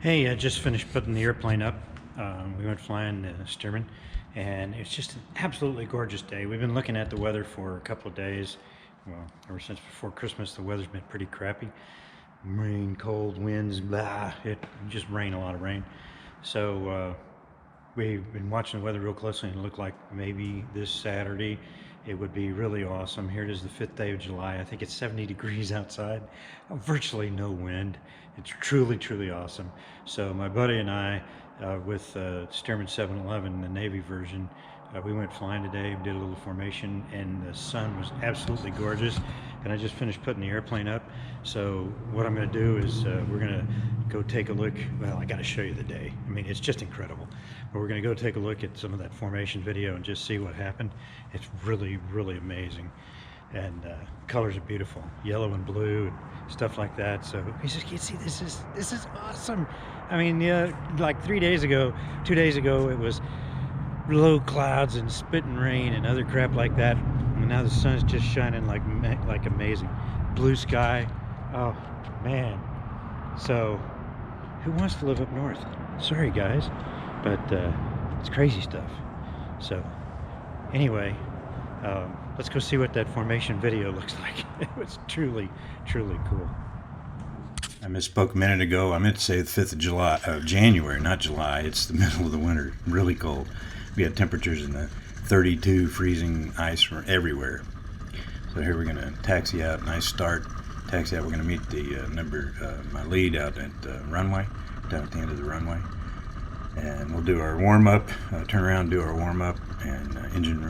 Hey, I just finished putting the airplane up. We went flying to Stearman, and it's just an absolutely gorgeous day. We've been looking at the weather for a couple of days. Well, ever since before Christmas, the weather's been pretty crappy. Rain, cold winds, blah. It just rain, a lot of rain. So we've been watching the weather real closely, and it looked like maybe this Saturday it would be really awesome. Here it is, the 5th day of July. I think it's 70 degrees outside, virtually no wind. It's truly, truly awesome. So my buddy and I, with Stearman 711, the Navy version, we went flying today, did a little formation, and the sun was absolutely gorgeous. And I just finished putting the airplane up. So what I'm going to do is we're going to go take a look. Well, I got to show you the day. I mean, it's just incredible. But we're going to go take a look at some of that formation video and just see what happened. It's really, really amazing. And colors are beautiful, yellow and blue and stuff like that. So you just can't see, this is awesome. I mean, yeah, like 2 days ago, it was low clouds and spitting rain and other crap like that, and now the sun's just shining like amazing blue sky. Oh man, so who wants to live up north? Sorry guys, but it's crazy stuff. So anyway, let's go see what that formation video looks like. It was truly, truly cool. I misspoke a minute ago. I meant to say the 5th of January, not July. It's the middle of the winter, really cold. We had temperatures in the 32, freezing ice from everywhere. So here we're going to taxi out, nice start. Taxi out, we're going to meet the my lead out at runway, down at the end of the runway. And we'll do our warm-up, turn around, do our warm-up, and engine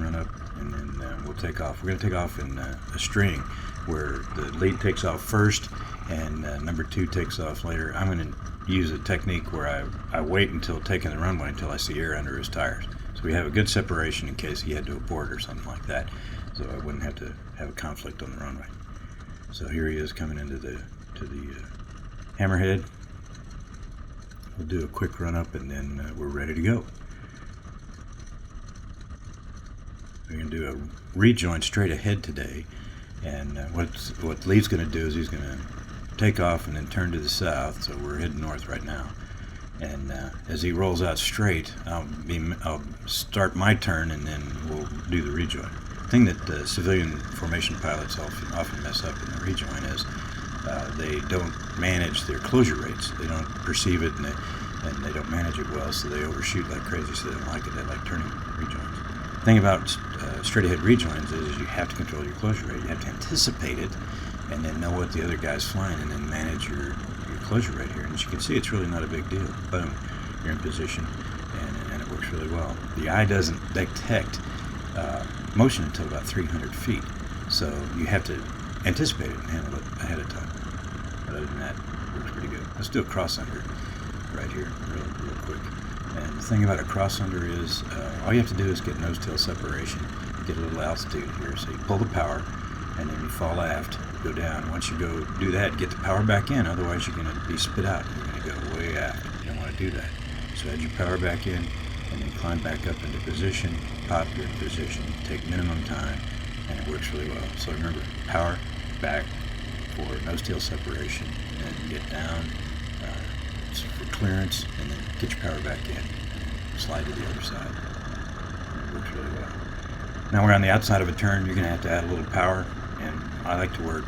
run-up, and then we'll take off. We're going to take off in a string, where the lead takes off first, and number 2 takes off later. I'm going to use a technique where I wait until taking the runway until I see air under his tires. So we have a good separation in case he had to abort or something like that, so I wouldn't have to have a conflict on the runway. So here he is coming into the hammerhead. We'll do a quick run up and then we're ready to go. We're going to do a rejoin straight ahead today, and what Lee's going to do is he's going to take off and then turn to the south, so we're heading north right now. And as he rolls out straight, I'll start my turn and then we'll do the rejoin. The thing that civilian formation pilots often mess up in the rejoin is they don't manage their closure rates. They don't perceive it, and they don't manage it well, so they overshoot like crazy, so they don't like it. They like turning rejoins. The thing about straight ahead rejoins is you have to control your closure rate. You have to anticipate it and then know what the other guy's flying and then manage your closure rate here. And as you can see, it's really not a big deal. Boom, you're in position, and it works really well. The eye doesn't detect motion until about 300 feet, so you have to anticipate it and handle it ahead of time. But other than that, it works pretty good. Let's do a crossunder right here, real quick. And the thing about a crossunder is all you have to do is get nose-tail separation, get a little altitude here. So you pull the power, and then you fall aft, go down. Once you go do that, get the power back in, otherwise you're going to be spit out. You're going to go way aft. You don't want to do that. So add your power back in, and then climb back up into position, pop, you're in position, take minimum time, and it works really well. So remember, power back for nose-tail separation, and get down for clearance, and then get your power back in, and slide to the other side. And it works really well. Now we're on the outside of a turn. You're going to add a little power, and I like to work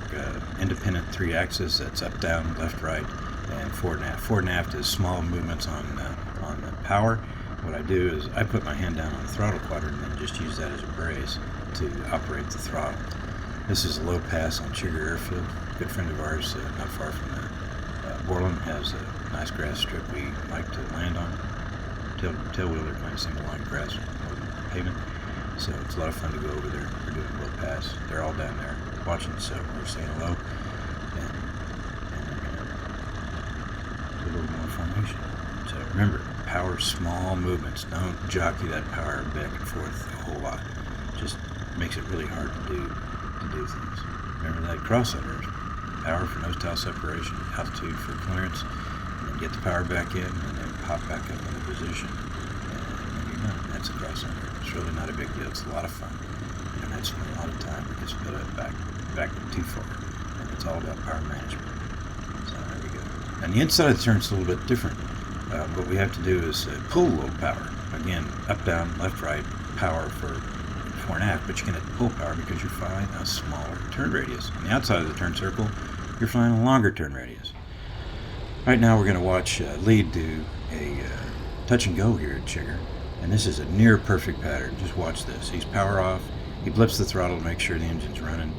independent 3-axis. That's up, down, left, right, and forward and aft. Forward and aft is small movements on the power. What I do is I put my hand down on the throttle quadrant and then just use that as a brace to operate the throttle. This is a low pass on Sugar Airfield. A good friend of ours, not far from Borland, has a nice grass strip we like to land on. Tailwheeler, kind of single line grass pavement. So it's a lot of fun to go over there. We're doing a low pass. They're all down there watching, so we're saying hello. And we're going to do a little more formation. So remember, power small movements. Don't jockey that power back and forth a whole lot. Just makes it really hard to do things. Remember that crossunders. Power for nose-tail separation, altitude for clearance, and then get the power back in, and then pop back up into position. And then you're done. That's a crossunder. It's really not a big deal. It's a lot of fun. You don't have to spend a lot of time because you put it back too far. And it's all about power management. So there we go. And the inside of the turn is a little bit different. What we have to do is pull a little power. Again, up, down, left, right, power for fore and aft, but you can hit pull power because you're flying a smaller turn radius. On the outside of the turn circle, you're flying a longer turn radius. Right now we're going to watch Lead do a touch and go here at Chigger, and this is a near perfect pattern. Just watch this. He's power off. He blips the throttle to make sure the engine's running,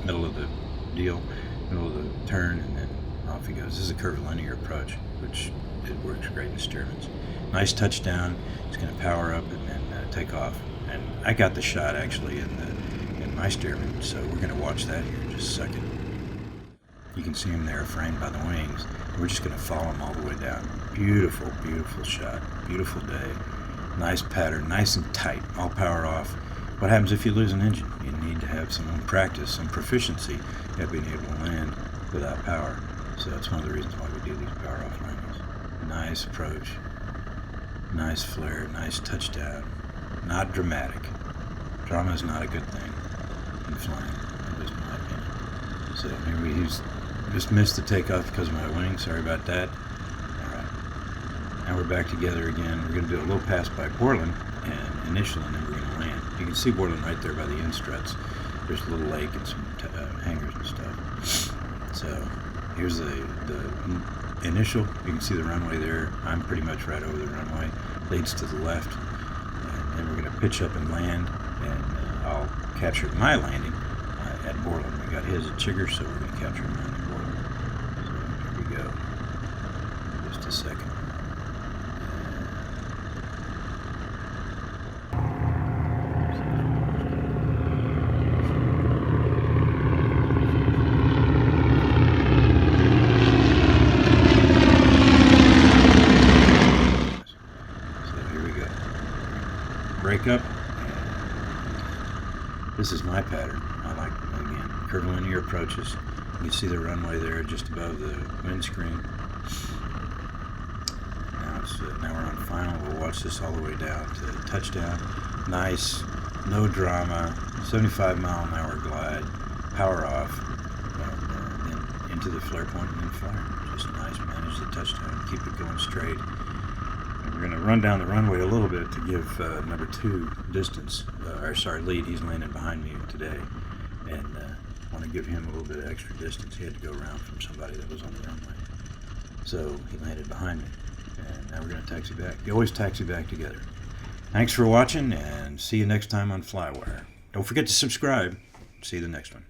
middle of the deal, middle of the turn, and then off he goes. This is a curvilinear approach, which it works great in Stearman's. Nice touchdown. He's going to power up and then take off. And I got the shot actually in my Stearman, so we're going to watch that here in just a second. You can see him there framed by the wings. We're just going to follow him all the way down. Beautiful, beautiful shot. Beautiful day. Nice pattern, nice and tight. All power off. What happens if you lose an engine? You need to have some practice, some proficiency at being able to land without power. So that's one of the reasons why we do these power off landings. Nice approach. Nice flare. Nice touchdown. Not dramatic. Drama is not a good thing in flying, at least in my opinion. So here he's just missed the takeoff because of my wing. Sorry about that. Alright. Now we're back together again. We're going to do a little pass by Borland and initial, and then we're going to land. You can see Borland right there by the end struts. There's a little lake and some hangars and stuff. So here's the initial. You can see the runway there. I'm pretty much right over the runway. Leads to the left. And then we're going to pitch up and land, and I'll capture my landing at Borland. We got his at Chigger, so we're going to capture mine at Borland. So here we go. Just a second. Break up. This is my pattern. I like, again, curvilinear approaches. You can see the runway there just above the windscreen. Now we're on final. We'll watch this all the way down to touchdown. Nice, no drama, 75-mile-an-hour glide, power off, and then into the flare point and then flare. Just nice. Manage the touchdown. Keep it going straight. We're going to run down the runway a little bit to give number 2 distance, Lead. He's landing behind me today, and I want to give him a little bit of extra distance. He had to go around from somebody that was on the runway, so he landed behind me, and now we're going to taxi back. You always taxi back together. Thanks for watching, and see you next time on FlyWire. Don't forget to subscribe. See you the next one.